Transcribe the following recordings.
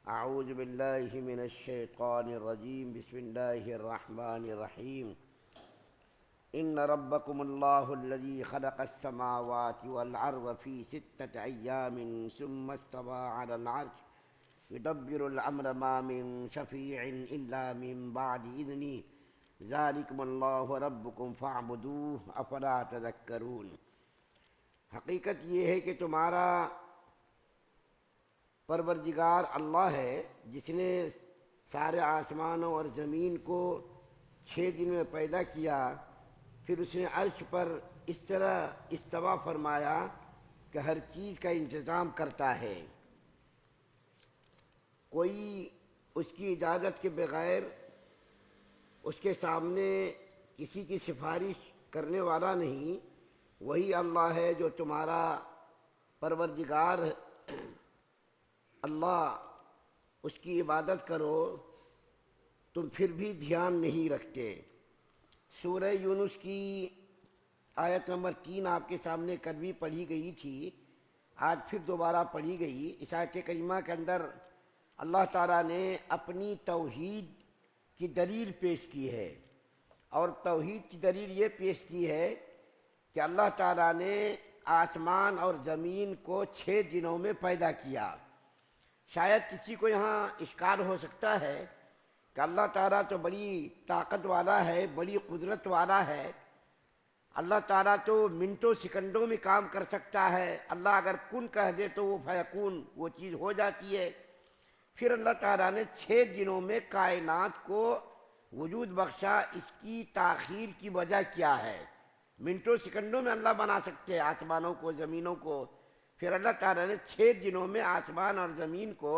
اعوذ باللہ من الشیطان الرجیم بسم اللہ الرحمن الرحیم ان ربکم اللہ الذی خلق السماوات والارض فی ستۃ ایام ثم استوى علی العرش یدبر الامر ما من شفیع الا من بعد اذنہ ذالکم اللہ ربکم فاعبدوہ افلا تذکرون۔ حقیقت یہ ہے کہ تمہارا پروردگار اللہ ہے جس نے سارے آسمانوں اور زمین کو 6 دن میں پیدا کیا، پھر اس نے عرش پر اس طرح استوا فرمایا کہ ہر چیز کا انتظام کرتا ہے، کوئی اس کی اجازت کے بغیر اس کے سامنے کسی کی سفارش کرنے والا نہیں۔ وہی اللہ ہے جو تمہارا پروردگار اللہ، اس کی عبادت کرو تم پھر بھی دھیان نہیں رکھتے۔ سورہ یونس کی آیت نمبر 3 آپ کے سامنے کل بھی پڑھی گئی تھی، آج پھر دوبارہ پڑھی گئی۔ اس آیت کریمہ کے اندر اللہ تعالیٰ نے اپنی توحید کی دلیل پیش کی ہے، اور توحید کی دلیل یہ پیش کی ہے کہ اللہ تعالیٰ نے آسمان اور زمین کو 6 دنوں میں پیدا کیا۔ شاید کسی کو یہاں اشکال ہو سکتا ہے کہ اللہ تعالیٰ تو بڑی طاقت والا ہے، بڑی قدرت والا ہے، اللہ تعالیٰ تو منٹوں سیکنڈوں میں کام کر سکتا ہے، اللہ اگر کن کہہ دے تو وہ فیکون وہ چیز ہو جاتی ہے۔ پھر اللہ تعالیٰ نے 6 دنوں میں کائنات کو وجود بخشا، اس کی تاخیر کی وجہ کیا ہے؟ منٹوں سیکنڈوں میں اللہ بنا سکتے ہیں آسمانوں کو، زمینوں کو، پھر اللہ تعالیٰ نے 6 دنوں میں آسمان اور زمین کو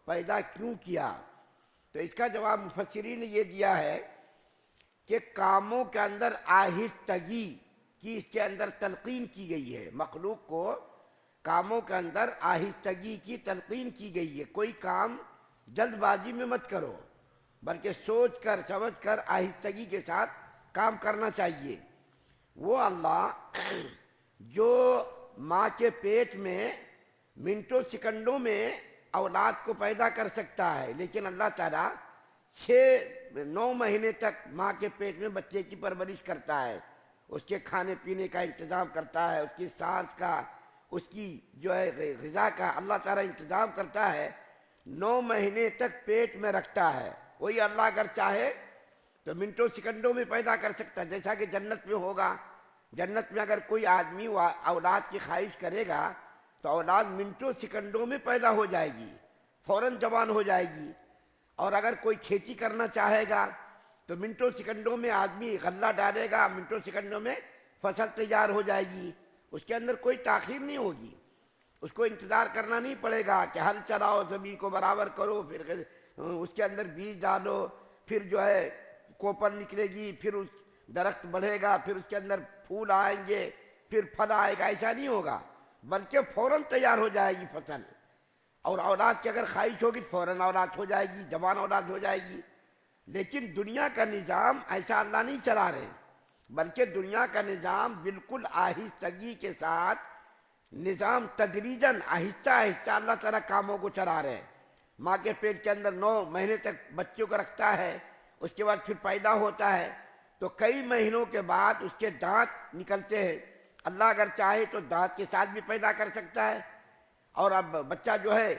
پیدا کیوں کیا؟ تو اس کا جواب مفسرین نے یہ دیا ہے کہ کاموں کے اندر آہستگی کی اس کے اندر تلقین کی گئی ہے، مخلوق کو کاموں کے اندر آہستگی کی تلقین کی گئی ہے۔ کوئی کام جلد بازی میں مت کرو، بلکہ سوچ کر سمجھ کر آہستگی کے ساتھ کام کرنا چاہیے۔ وہ اللہ جو ماں کے پیٹ میں منٹوں سیکنڈوں میں اولاد کو پیدا کر سکتا ہے، لیکن اللہ تعالیٰ 9 مہینے تک ماں کے پیٹ میں بچے کی پرورش کرتا ہے، اس کے کھانے پینے کا انتظام کرتا ہے، اس کی سانس کا، اس کی جو ہے غذا کا اللہ تعالیٰ انتظام کرتا ہے، 9 مہینے تک پیٹ میں رکھتا ہے۔ وہی اللہ اگر چاہے تو منٹوں سیکنڈوں میں پیدا کر سکتا ہے، جیسا کہ جنت میں ہوگا۔ جنت میں اگر کوئی آدمی اولاد کی خواہش کرے گا تو اولاد منٹوں سیکنڈوں میں پیدا ہو جائے گی، فوراً جوان ہو جائے گی۔ اور اگر کوئی کھیتی کرنا چاہے گا تو منٹوں سیکنڈوں میں آدمی غلہ ڈالے گا، منٹوں سیکنڈوں میں فصل تیار ہو جائے گی، اس کے اندر کوئی تاخیر نہیں ہوگی، اس کو انتظار کرنا نہیں پڑے گا کہ ہل چلاؤ، زمین کو برابر کرو، پھر اس کے اندر بیج ڈالو، پھر جو ہے کوپر نکلے گی، پھر اس درخت بڑھے گا، پھر اس کے اندر پھول آئیں گے، پھر پھل آئے گا۔ ایسا نہیں ہوگا، بلکہ فوراً تیار ہو جائے گی فصل، اور اولاد کی اگر خواہش ہوگی فوراً اولاد ہو جائے گی، جوان اولاد ہو جائے گی۔ لیکن دنیا کا نظام ایسا اللہ نہیں چلا رہے، بلکہ دنیا کا نظام بالکل آہستگی کے ساتھ، نظام تدریجاً آہستہ آہستہ اللہ تعالیٰ کاموں کو چلا رہے ہیں۔ ماں کے پیٹ کے اندر 9 مہینے تک بچوں کو رکھتا ہے، اس کے بعد پھر پیدا ہوتا ہے، تو کئی مہینوں کے بعد اس کے دانت نکلتے ہیں۔ اللہ اگر چاہے تو دانت کے ساتھ بھی پیدا کر سکتا ہے، اور اب بچہ جو ہے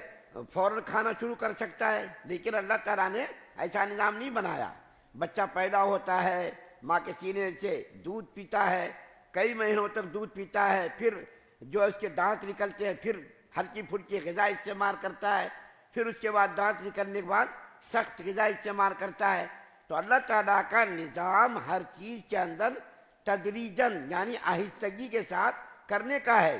فوراً کھانا شروع کر سکتا ہے، لیکن اللہ تعالیٰ نے ایسا نظام نہیں بنایا۔ بچہ پیدا ہوتا ہے، ماں کے سینے سے دودھ پیتا ہے، کئی مہینوں تک دودھ پیتا ہے، پھر جو اس کے دانت نکلتے ہیں، پھر ہلکی پھلکی غذا استعمال کرتا ہے، پھر اس کے بعد دانت نکلنے کے بعد سخت غذا استعمال کرتا ہے۔ تو اللہ تعالیٰ کا نظام ہر چیز کے اندر تدریجاً یعنی آہستگی کے ساتھ کرنے کا ہے۔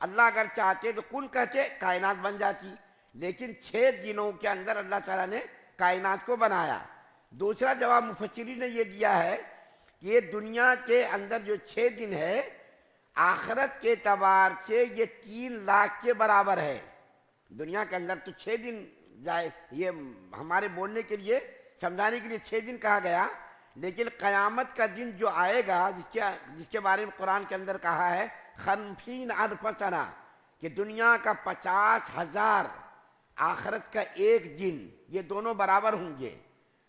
اللہ اگر چاہتے تو کن کہتے کائنات بن جاتی، لیکن 6 دنوں کے اندر اللہ تعالیٰ نے کائنات کو بنایا۔ دوسرا جواب مفسرین نے یہ دیا ہے کہ یہ دنیا کے اندر جو 6 دن ہے، آخرت کے اعتبار سے یہ 3 لاکھ کے برابر ہے۔ دنیا کے اندر تو 6 دن جائے، یہ ہمارے بولنے کے لیے، سمجھانے کے لیے 6 دن کہا گیا، لیکن قیامت کا دن جو آئے گا، جس کے بارے میں قرآن کے اندر کہا ہے 50,000 سنہ، کہ دنیا کا 50,000 آخرت کا ایک دن، یہ دونوں برابر ہوں گے،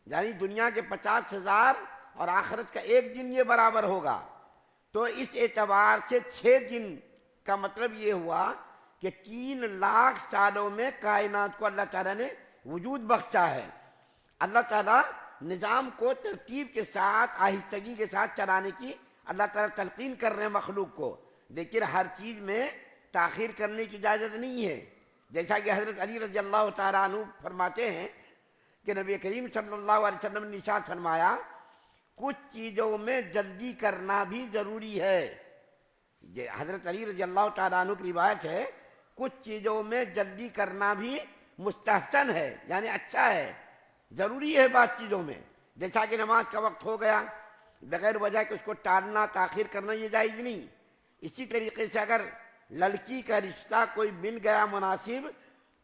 یعنی دنیا کے 50,000 اور آخرت کا ایک دن یہ برابر ہوگا۔ تو اس اعتبار سے 6 دن کا مطلب یہ ہوا کہ 3 لاکھ سالوں میں کائنات کو اللہ تعالیٰ نے وجود بخشا ہے۔ اللہ تعالیٰ نظام کو ترتیب کے ساتھ، آہستگی کے ساتھ چلانے کی اللہ تعالیٰ تلقین کر رہے ہیں مخلوق کو، لیکن ہر چیز میں تاخیر کرنے کی اجازت نہیں ہے۔ جیسا کہ حضرت علی رضی اللہ تعالیٰ عنہ فرماتے ہیں کہ نبی کریم صلی اللہ علیہ وسلم نے ارشاد فرمایا کچھ چیزوں میں جلدی کرنا بھی ضروری ہے۔ حضرت علی رضی اللہ تعالیٰ عنہ کی روایت ہے، کچھ چیزوں میں جلدی کرنا بھی مستحسن ہے، یعنی اچھا ہے، ضروری ہے بعض چیزوں میں۔ جیسا کہ نماز کا وقت ہو گیا، بغیر وجہ کہ اس کو ٹالنا، تاخیر کرنا یہ جائز نہیں۔ اسی طریقے سے اگر لڑکی کا رشتہ کوئی مل گیا مناسب،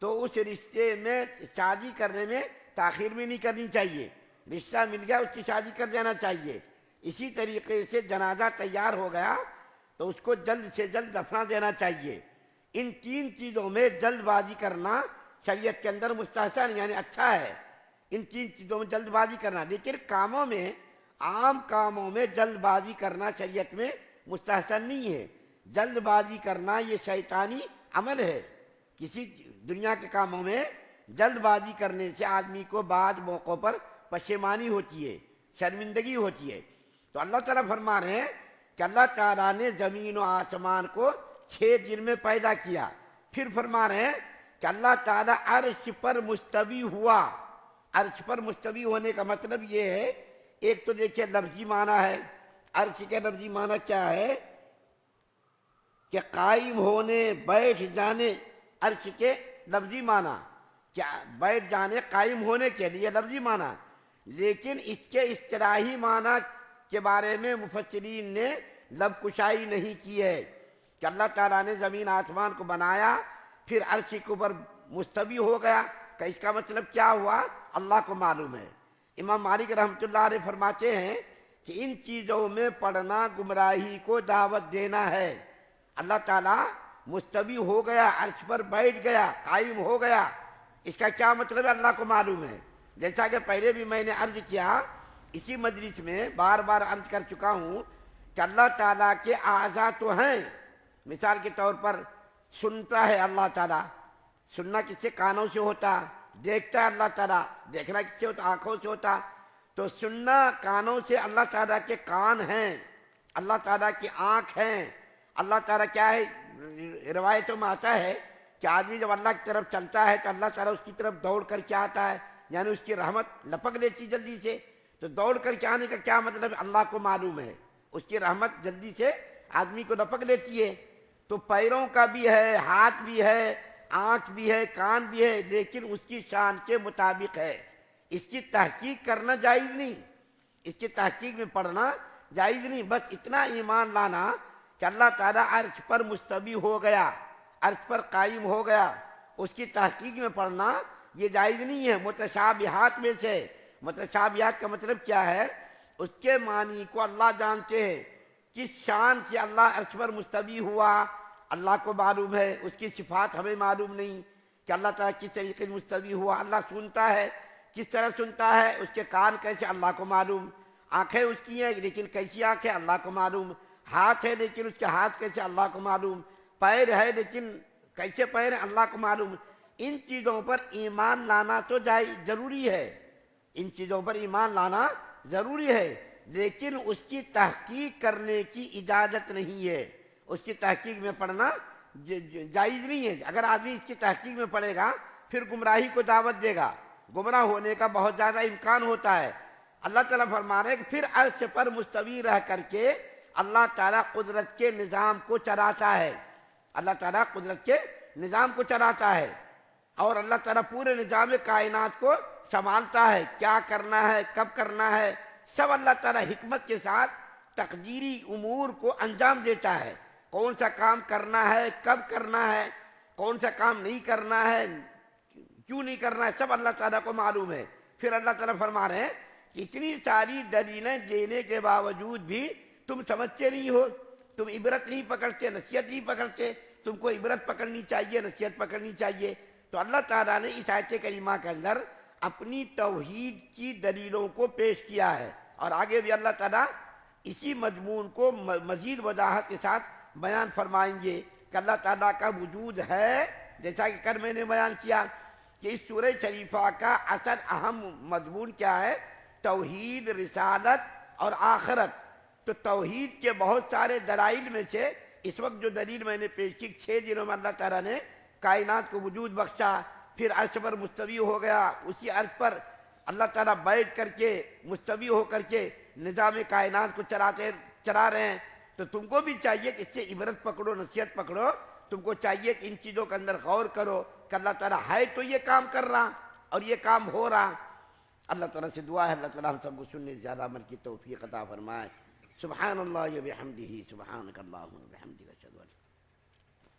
تو اس رشتے میں شادی کرنے میں تاخیر بھی نہیں کرنی چاہیے، رشتہ مل گیا اس کی شادی کر دینا چاہیے۔ اسی طریقے سے جنازہ تیار ہو گیا تو اس کو جلد سے جلد دفنا دینا چاہیے۔ ان 3 چیزوں میں جلد بازی کرنا شریعت کے اندر مستحسن یعنی اچھا ہے، ان 3 چیزوں میں جلد بازی کرنا، لیکن کاموں میں، عام کاموں میں جلد بازی کرنا شریعت میں مستحسن نہیں ہے۔ جلد بازی کرنا یہ شیطانی عمل ہے۔ کسی دنیا کے کاموں میں جلد بازی کرنے سے آدمی کو بعض موقعوں پر پشیمانی ہوتی ہے، شرمندگی ہوتی ہے۔ تو اللہ تعالیٰ فرما رہے ہیں کہ اللہ تعالیٰ نے زمین و آسمان کو 6 دن میں پیدا کیا۔ پھر فرما رہے ہیں کہ اللہ تعالیٰ عرش پر مستوی ہوا۔ عرش پر مستوی ہونے کا مطلب یہ ہے، ایک تو دیکھیں لفظی معنی ہے، عرش کے لفظی معنی کیا ہے کہ قائم ہونے، بیٹھ جانے، عرش کے لفظی معنی کیا، بیٹھ جانے، قائم ہونے کے لیے لفظی معنی، لیکن اس کے اصطلاحی معنی کے بارے میں مفسرین نے لب کشائی نہیں کی ہے کہ اللہ تعالیٰ نے زمین آسمان کو بنایا پھر عرش کے اوپر مستوی ہو گیا، کہ اس کا مطلب کیا ہوا اللہ کو معلوم ہے۔ امام مالک رحمۃ اللہ علیہ فرماتے ہیں کہ ان چیزوں میں پڑھنا گمراہی کو دعوت دینا ہے۔ اللہ تعالیٰ مستوی ہو گیا، عرش پر بیٹھ گیا، قائم ہو گیا، اس کا کیا مطلب ہے اللہ کو معلوم ہے۔ جیسا کہ پہلے بھی میں نے عرض کیا، اسی مجلس میں بار بار عرض کر چکا ہوں کہ اللہ تعالیٰ کے اعضاء تو ہیں۔ مثال کے طور پر سنتا ہے اللہ تعالیٰ، سننا کس سے؟ کانوں سے ہوتا۔ دیکھتا ہے اللہ تعالیٰ، دیکھنا کس سے ہوتا؟ آنکھوں سے ہوتا۔ تو سننا کانوں سے، اللہ تعالیٰ کے کان ہیں، اللہ تعالیٰ کی آنکھ ہیں۔ اللہ تعالیٰ کیا ہے؟ روایتوں میں آتا ہے کہ آدمی جب اللہ کی طرف چلتا ہے تو اللہ تعالیٰ اس کی طرف دوڑ کر کے آتا ہے، یعنی اس کی رحمت لپک لیتی جلدی سے۔ تو دوڑ کر کے آنے کا کیا مطلب ہے؟ اللہ کو معلوم ہے، اس کی رحمت جلدی سے آدمی کو لپک لیتی ہے۔ تو پیروں کا بھی ہے، ہاتھ بھی ہے، آنکھ بھی ہے، کان بھی ہے، لیکن اس کی شان کے مطابق ہے۔ اس کی تحقیق کرنا جائز نہیں، اس کی تحقیق میں پڑھنا جائز نہیں۔ بس اتنا ایمان لانا کہ اللہ تعالیٰ عرش پر مستوی ہو گیا، عرش پر قائم ہو گیا، اس کی تحقیق میں پڑھنا یہ جائز نہیں ہے۔ متشابہات میں سے، متشابہات کا مطلب کیا ہے؟ اس کے معنی کو اللہ جانتے ہیں، کس شان سے اللہ عرش پر مستوی ہوا اللہ کو معلوم ہے، اس کی صفات ہمیں معلوم نہیں کہ اللہ تعالیٰ کس طریقے سے مستوی ہوا۔ اللہ سنتا ہے، کس طرح سنتا ہے، اس کے کان کیسے اللہ کو معلوم، آنکھیں اس کی ہیں لیکن کیسی آنکھیں اللہ کو معلوم، ہاتھ ہے لیکن اس کے ہاتھ کیسے اللہ کو معلوم، پیر ہے لیکن کیسے پیر ہیں اللہ کو معلوم۔ ان چیزوں پر ایمان لانا تو ضروری ہے، ان چیزوں پر ایمان لانا ضروری ہے، لیکن اس کی تحقیق کرنے کی اجازت نہیں ہے، اس کی تحقیق میں پڑھنا جائز نہیں ہے۔ اگر آدمی اس کی تحقیق میں پڑھے گا پھر گمراہی کو دعوت دے گا، گمراہ ہونے کا بہت زیادہ امکان ہوتا ہے۔ اللہ تعالیٰ فرما رہے ہیں کہ پھر عرش پر مستوی رہ کر کے اللہ تعالیٰ قدرت کے نظام کو چلاتا ہے، اللہ تعالیٰ قدرت کے نظام کو چلاتا ہے، اور اللہ تعالیٰ پورے نظام کائنات کو سنبھالتا ہے، کیا کرنا ہے، کب کرنا ہے، سب اللہ تعالیٰ حکمت کے ساتھ تقدیری امور کو انجام دیتا ہے۔ کون سا کام کرنا ہے، کب کرنا ہے، کون سا کام نہیں کرنا ہے، کیوں نہیں کرنا ہے، سب اللہ تعالیٰ کو معلوم ہے۔ پھر اللہ تعالیٰ فرما رہے ہیں کہ اتنی ساری دلیلیں دینے کے باوجود بھی تم سمجھتے نہیں ہو، تم عبرت نہیں پکڑتے، نصیحت نہیں پکڑتے۔ تم کو عبرت پکڑنی چاہیے، نصیحت پکڑنی چاہیے۔ تو اللہ تعالیٰ نے اس آیت کریمہ کے اندر اپنی توحید کی دلیلوں کو پیش کیا ہے، اور آگے بھی اللہ تعالیٰ اسی مضمون کو مزید وضاحت کے ساتھ بیان فرمائیں گے کہ اللہ تعالیٰ کا وجود ہے. جیسا کہ کل میں نے بیان کیا کہ اس سورہ شریفہ کا اصل اہم مضمون کیا ہے؟ توحید، رسالت اور آخرت. تو توحید کے بہت سارے دلائل میں سے اس وقت جو دلیل میں نے پیش کی، 6 دنوں میں اللہ تعالیٰ نے کائنات کو وجود بخشا، پھر عرش پر مستوی ہو گیا، اسی عرش پر اللہ تعالیٰ بیٹھ کر کے مستوی ہو کر کے نظام کائنات کو چلا رہے ہیں. تو تم کو بھی چاہیے کہ اس سے عبرت پکڑو، نصیحت پکڑو. تم کو چاہیے کہ ان چیزوں کے اندر غور کرو کہ اللہ تعالیٰ ہے تو یہ کام کر رہا اور یہ کام ہو رہا. اللہ تعالیٰ سے دعا ہے اللہ تعالیٰ ہم سب کو سننے سے زیادہ عمل کی توفیق عطا فرمائے. سبحان اللہ و بحمدہ، سبحانک اللہم و بحمدک، اشہد ان لا